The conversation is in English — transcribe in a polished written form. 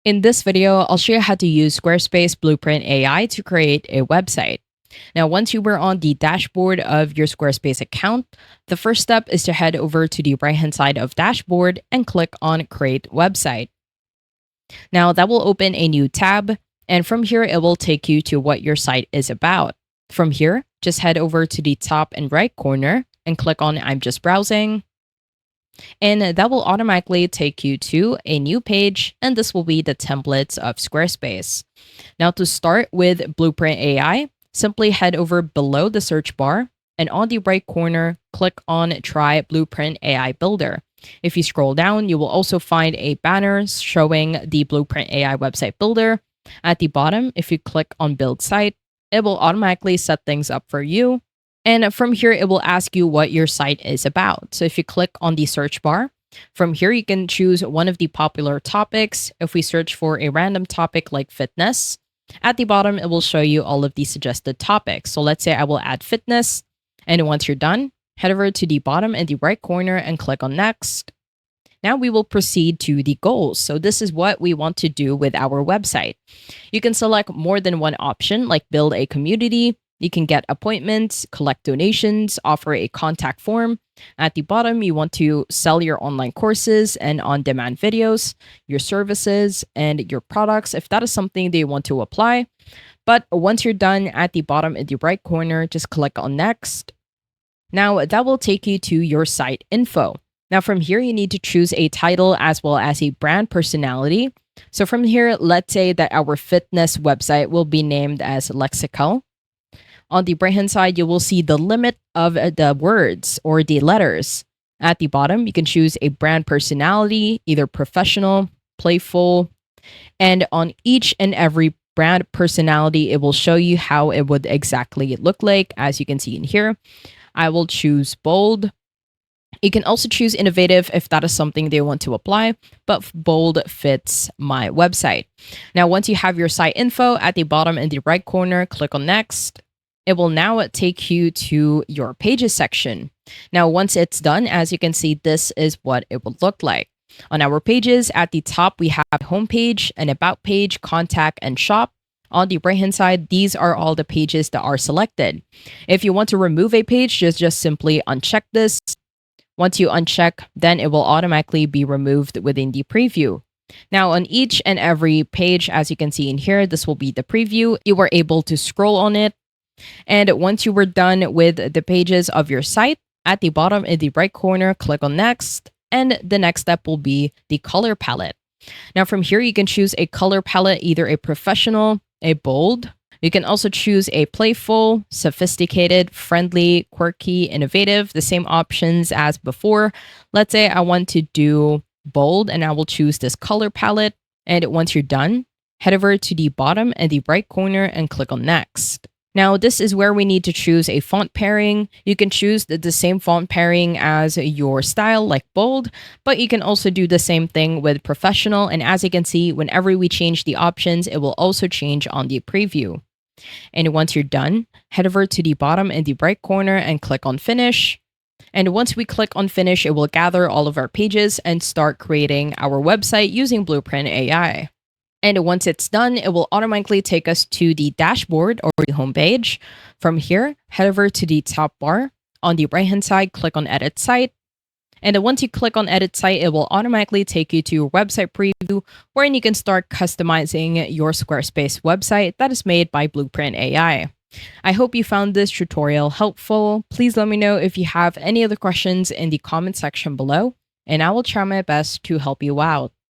In this video, I'll show you how to use Squarespace Blueprint AI to create a website. Now, once you were on the dashboard of your Squarespace account, the first step is to head over to the right-hand side of dashboard and click on Create Website. Now, that will open a new tab, and from here, it will take you to what your site is about. From here, just head over to the top and right corner and click on I'm just browsing. And that will automatically take you to a new page, and this will be the templates of Squarespace. Now, to start with Blueprint AI, simply head over below the search bar, and on the right corner, click on Try Blueprint AI Builder. If you scroll down, you will also find a banner showing the Blueprint AI website builder. At the bottom, if you click on Build Site, it will automatically set things up for you. And from here, it will ask you what your site is about. So if you click on the search bar, from here, you can choose one of the popular topics. If we search for a random topic like fitness, at the bottom, it will show you all of the suggested topics. So let's say I will add fitness. And once you're done, head over to the bottom and the right corner and click on Next. Now we will proceed to the goals. So this is what we want to do with our website. You can select more than one option, like build a community. You can get appointments, collect donations, offer a contact form. At the bottom, you want to sell your online courses and on-demand videos, your services, and your products, if that is something that you want to apply. But once you're done, at the bottom in the right corner, just click on Next. Now, that will take you to your site info. Now, from here, you need to choose a title as well as a brand personality. So from here, let's say that our fitness website will be named as Lexical. On the right-hand side, you will see the limit of the words or the letters. At the bottom, you can choose a brand personality, either professional, playful, and on each and every brand personality, it will show you how it would exactly look like. As you can see in here, I will choose bold. You can also choose innovative if that is something they want to apply, but bold fits my website. Now, once you have your site info at the bottom in the right corner, click on Next. It will now take you to your pages section. Now, once it's done, as you can see, this is what it will look like. On our pages, at the top, we have homepage, an about page, contact, and shop. On the right-hand side, these are all the pages that are selected. If you want to remove a page, just simply uncheck this. Once you uncheck, then it will automatically be removed within the preview. Now, on each and every page, as you can see in here, this will be the preview. You are able to scroll on it. And once you were done with the pages of your site, at the bottom in the right corner, click on Next. And the next step will be the color palette. Now, from here, you can choose a color palette, either a professional, a bold. You can also choose a playful, sophisticated, friendly, quirky, innovative, the same options as before. Let's say I want to do bold, and I will choose this color palette. And once you're done, head over to the bottom and the right corner and click on Next. Now, this is where we need to choose a font pairing. You can choose the same font pairing as your style, like bold, but you can also do the same thing with professional. And as you can see, whenever we change the options, it will also change on the preview. And once you're done, head over to the bottom in the right corner and click on Finish. And once we click on Finish, it will gather all of our pages and start creating our website using Blueprint AI. And once it's done, it will automatically take us to the dashboard or the homepage. From here, head over to the top bar. On the right-hand side, click on Edit Site. And then once you click on Edit Site, it will automatically take you to your website preview, wherein you can start customizing your Squarespace website that is made by Blueprint AI. I hope you found this tutorial helpful. Please let me know if you have any other questions in the comment section below, and I will try my best to help you out.